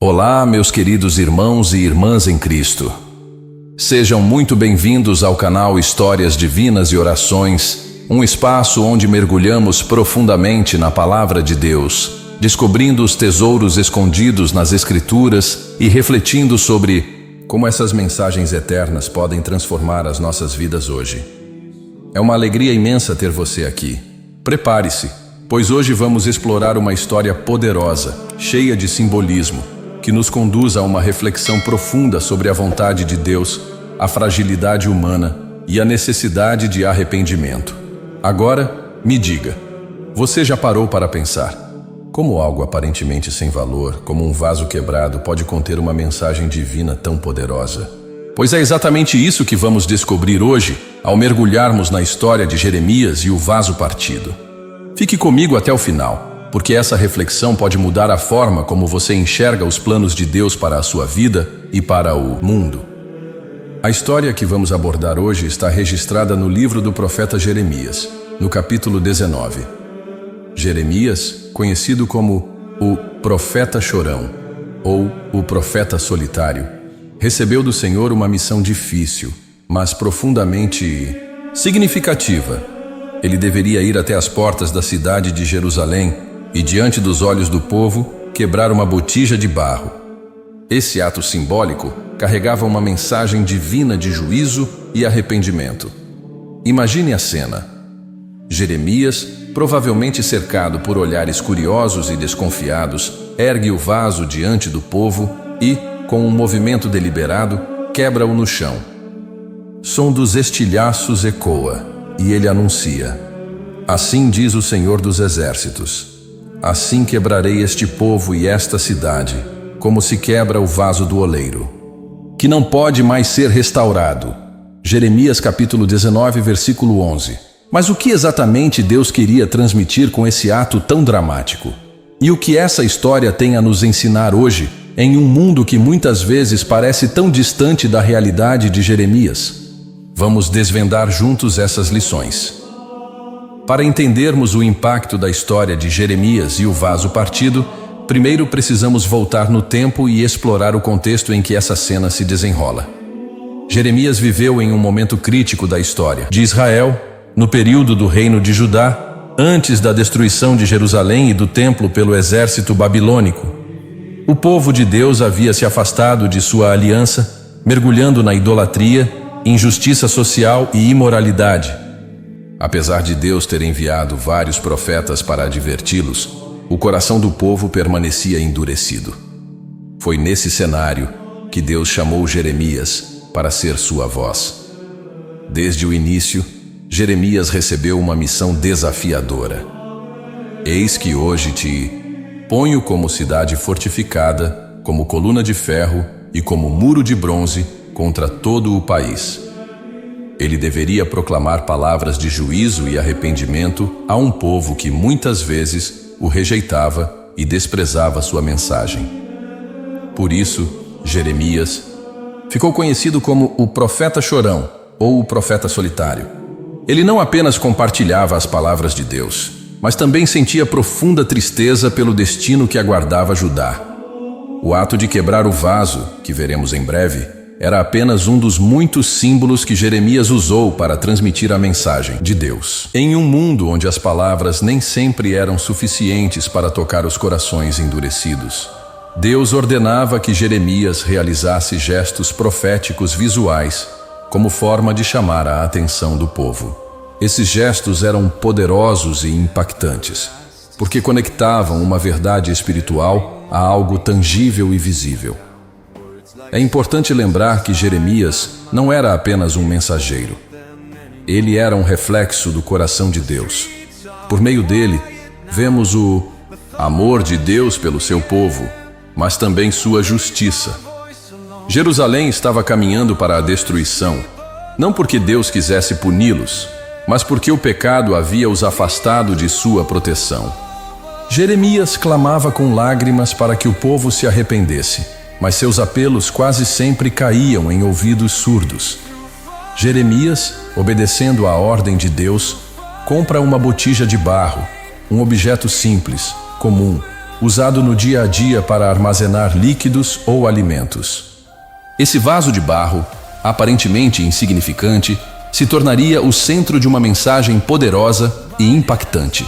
Olá, meus queridos irmãos e irmãs em Cristo. Sejam muito bem-vindos ao canal Histórias Divinas e Orações, um espaço onde mergulhamos profundamente na Palavra de Deus, descobrindo os tesouros escondidos nas Escrituras e refletindo sobre como essas mensagens eternas podem transformar as nossas vidas hoje. É uma alegria imensa ter você aqui. Prepare-se, pois hoje vamos explorar uma história poderosa, cheia de simbolismo, que nos conduz a uma reflexão profunda sobre a vontade de Deus, a fragilidade humana e a necessidade de arrependimento. Agora, me diga, você já parou para pensar como algo aparentemente sem valor, como um vaso quebrado, pode conter uma mensagem divina tão poderosa? Pois é exatamente isso que vamos descobrir hoje, ao mergulharmos na história de Jeremias e o vaso partido. Fique comigo até o final, porque essa reflexão pode mudar a forma como você enxerga os planos de Deus para a sua vida e para o mundo. A história que vamos abordar hoje está registrada no livro do profeta Jeremias, no capítulo 19. Jeremias, conhecido como o profeta chorão ou o profeta solitário, recebeu do Senhor uma missão difícil, mas profundamente significativa. Ele deveria ir até as portas da cidade de Jerusalém e, diante dos olhos do povo, quebrar uma botija de barro. Esse ato simbólico carregava uma mensagem divina de juízo e arrependimento. Imagine a cena. Jeremias, provavelmente cercado por olhares curiosos e desconfiados, ergue o vaso diante do povo e, com um movimento deliberado, quebra-o no chão. Som dos estilhaços ecoa, e ele anuncia: assim diz o Senhor dos Exércitos, assim quebrarei este povo e esta cidade, como se quebra o vaso do oleiro, que não pode mais ser restaurado. Jeremias capítulo 19, versículo 11. Mas o que exatamente Deus queria transmitir com esse ato tão dramático? E o que essa história tem a nos ensinar hoje, em um mundo que muitas vezes parece tão distante da realidade de Jeremias? Vamos desvendar juntos essas lições. Para entendermos o impacto da história de Jeremias e o vaso partido, primeiro precisamos voltar no tempo e explorar o contexto em que essa cena se desenrola. Jeremias viveu em um momento crítico da história de Israel, no período do reino de Judá, antes da destruição de Jerusalém e do templo pelo exército babilônico. O povo de Deus havia se afastado de sua aliança, mergulhando na idolatria, injustiça social e imoralidade. Apesar de Deus ter enviado vários profetas para adverti-los, o coração do povo permanecia endurecido. Foi nesse cenário que Deus chamou Jeremias para ser sua voz. Desde o início, Jeremias recebeu uma missão desafiadora. Eis que hoje te ponho como cidade fortificada, como coluna de ferro e como muro de bronze contra todo o país. Ele deveria proclamar palavras de juízo e arrependimento a um povo que muitas vezes o rejeitava e desprezava sua mensagem. Por isso, Jeremias ficou conhecido como o profeta chorão ou o profeta solitário. Ele não apenas compartilhava as palavras de Deus, mas também sentia profunda tristeza pelo destino que aguardava Judá. O ato de quebrar o vaso, que veremos em breve, era apenas um dos muitos símbolos que Jeremias usou para transmitir a mensagem de Deus. Em um mundo onde as palavras nem sempre eram suficientes para tocar os corações endurecidos, Deus ordenava que Jeremias realizasse gestos proféticos visuais como forma de chamar a atenção do povo. Esses gestos eram poderosos e impactantes, porque conectavam uma verdade espiritual a algo tangível e visível. É importante lembrar que Jeremias não era apenas um mensageiro. Ele era um reflexo do coração de Deus. Por meio dele, vemos o amor de Deus pelo seu povo, mas também sua justiça. Jerusalém estava caminhando para a destruição, não porque Deus quisesse puni-los, mas porque o pecado havia os afastado de sua proteção. Jeremias clamava com lágrimas para que o povo se arrependesse, mas seus apelos quase sempre caíam em ouvidos surdos. Jeremias, obedecendo à ordem de Deus, compra uma botija de barro, um objeto simples, comum, usado no dia a dia para armazenar líquidos ou alimentos. Esse vaso de barro, aparentemente insignificante, se tornaria o centro de uma mensagem poderosa e impactante.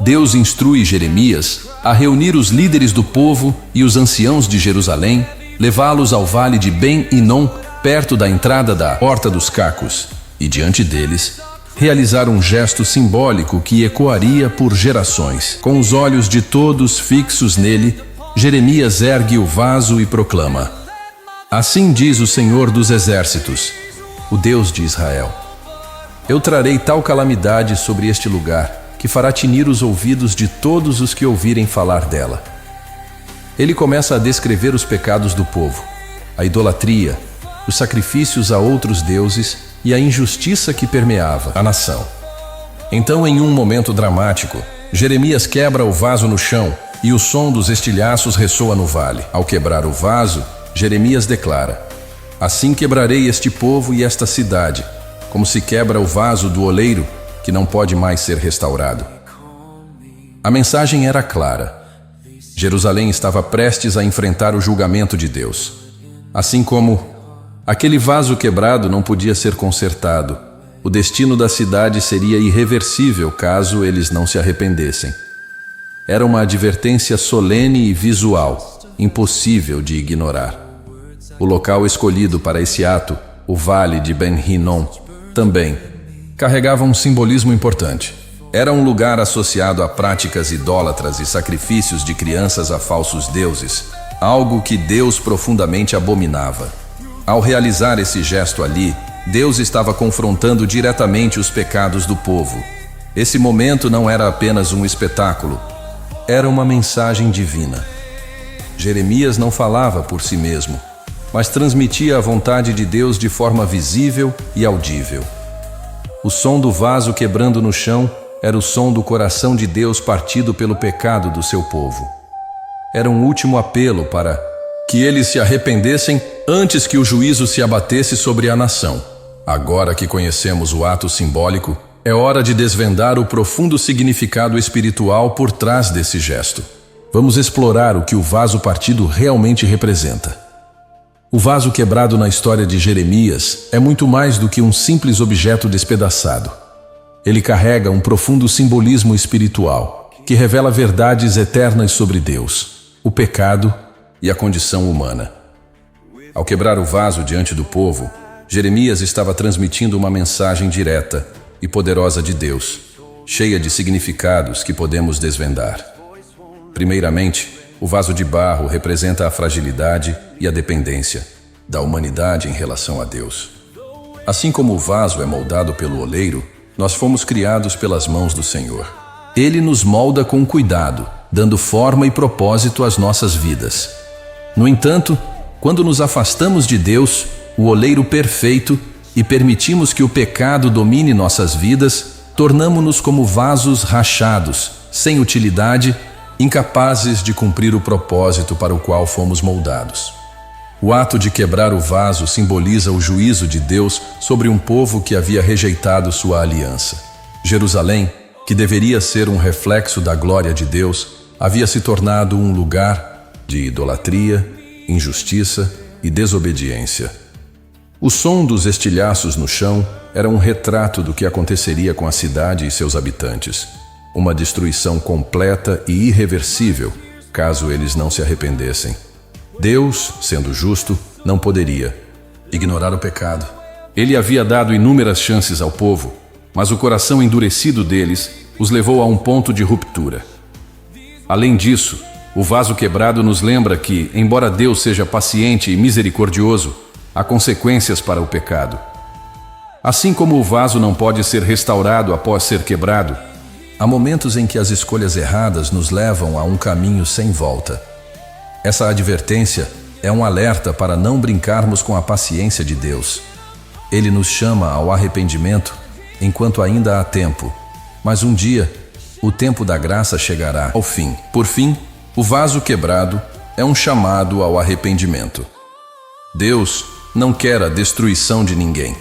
Deus instrui Jeremias a reunir os líderes do povo e os anciãos de Jerusalém, levá-los ao vale de Ben-Hinom, perto da entrada da Porta dos Cacos, e diante deles, realizar um gesto simbólico que ecoaria por gerações. Com os olhos de todos fixos nele, Jeremias ergue o vaso e proclama: Assim diz o Senhor dos Exércitos, o Deus de Israel: Eu trarei tal calamidade sobre este lugar, que fará tinir os ouvidos de todos os que ouvirem falar dela. Ele começa a descrever os pecados do povo, a idolatria, os sacrifícios a outros deuses e a injustiça que permeava a nação. Então, em um momento dramático, Jeremias quebra o vaso no chão e o som dos estilhaços ressoa no vale. Ao quebrar o vaso, Jeremias declara: Assim quebrarei este povo e esta cidade, como se quebra o vaso do oleiro, que não pode mais ser restaurado. A mensagem era clara. Jerusalém estava prestes a enfrentar o julgamento de Deus. Assim como aquele vaso quebrado não podia ser consertado, o destino da cidade seria irreversível caso eles não se arrependessem. Era uma advertência solene e visual, impossível de ignorar. O local escolhido para esse ato, o Vale de Ben-Hinom, também carregava um simbolismo importante. Era um lugar associado a práticas idólatras e sacrifícios de crianças a falsos deuses, algo que Deus profundamente abominava. Ao realizar esse gesto ali, Deus estava confrontando diretamente os pecados do povo. Esse momento não era apenas um espetáculo, era uma mensagem divina. Jeremias não falava por si mesmo, mas transmitia a vontade de Deus de forma visível e audível. O som do vaso quebrando no chão era o som do coração de Deus partido pelo pecado do seu povo. Era um último apelo para que eles se arrependessem antes que o juízo se abatesse sobre a nação. Agora que conhecemos o ato simbólico, é hora de desvendar o profundo significado espiritual por trás desse gesto. Vamos explorar o que o vaso partido realmente representa. O vaso quebrado na história de Jeremias é muito mais do que um simples objeto despedaçado. Ele carrega um profundo simbolismo espiritual, que revela verdades eternas sobre Deus, o pecado e a condição humana. Ao quebrar o vaso diante do povo, Jeremias estava transmitindo uma mensagem direta e poderosa de Deus, cheia de significados que podemos desvendar. Primeiramente, o vaso de barro representa a fragilidade e a dependência da humanidade em relação a Deus. Assim como o vaso é moldado pelo oleiro, nós fomos criados pelas mãos do Senhor. Ele nos molda com cuidado, dando forma e propósito às nossas vidas. No entanto, quando nos afastamos de Deus, o oleiro perfeito, e permitimos que o pecado domine nossas vidas, tornamo-nos como vasos rachados, sem utilidade, incapazes de cumprir o propósito para o qual fomos moldados. O ato de quebrar o vaso simboliza o juízo de Deus sobre um povo que havia rejeitado sua aliança. Jerusalém, que deveria ser um reflexo da glória de Deus, havia se tornado um lugar de idolatria, injustiça e desobediência. O som dos estilhaços no chão era um retrato do que aconteceria com a cidade e seus habitantes. Uma destruição completa e irreversível, caso eles não se arrependessem. Deus, sendo justo, não poderia ignorar o pecado. Ele havia dado inúmeras chances ao povo, mas o coração endurecido deles os levou a um ponto de ruptura. Além disso, o vaso quebrado nos lembra que, embora Deus seja paciente e misericordioso, há consequências para o pecado. Assim como o vaso não pode ser restaurado após ser quebrado, há momentos em que as escolhas erradas nos levam a um caminho sem volta. Essa advertência é um alerta para não brincarmos com a paciência de Deus. Ele nos chama ao arrependimento enquanto ainda há tempo, mas um dia o tempo da graça chegará ao fim. Por fim, o vaso quebrado é um chamado ao arrependimento. Deus não quer a destruição de ninguém.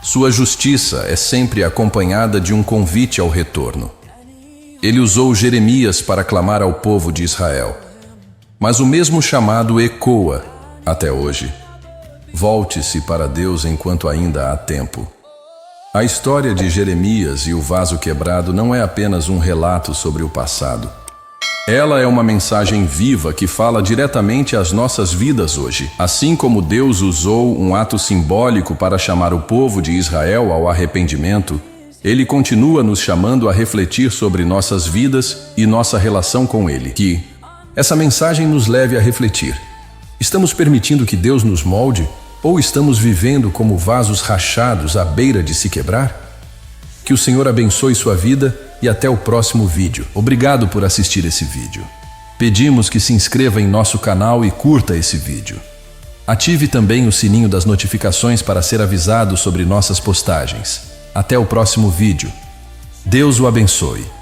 Sua justiça é sempre acompanhada de um convite ao retorno. Ele usou Jeremias para clamar ao povo de Israel. Mas o mesmo chamado ecoa até hoje. Volte-se para Deus enquanto ainda há tempo. A história de Jeremias e o vaso quebrado não é apenas um relato sobre o passado. Ela é uma mensagem viva que fala diretamente às nossas vidas hoje. Assim como Deus usou um ato simbólico para chamar o povo de Israel ao arrependimento, Ele continua nos chamando a refletir sobre nossas vidas e nossa relação com Ele. Que essa mensagem nos leve a refletir. Estamos permitindo que Deus nos molde ou estamos vivendo como vasos rachados à beira de se quebrar? Que o Senhor abençoe sua vida e até o próximo vídeo. Obrigado por assistir esse vídeo. Pedimos que se inscreva em nosso canal e curta esse vídeo. Ative também o sininho das notificações para ser avisado sobre nossas postagens. Até o próximo vídeo. Deus o abençoe.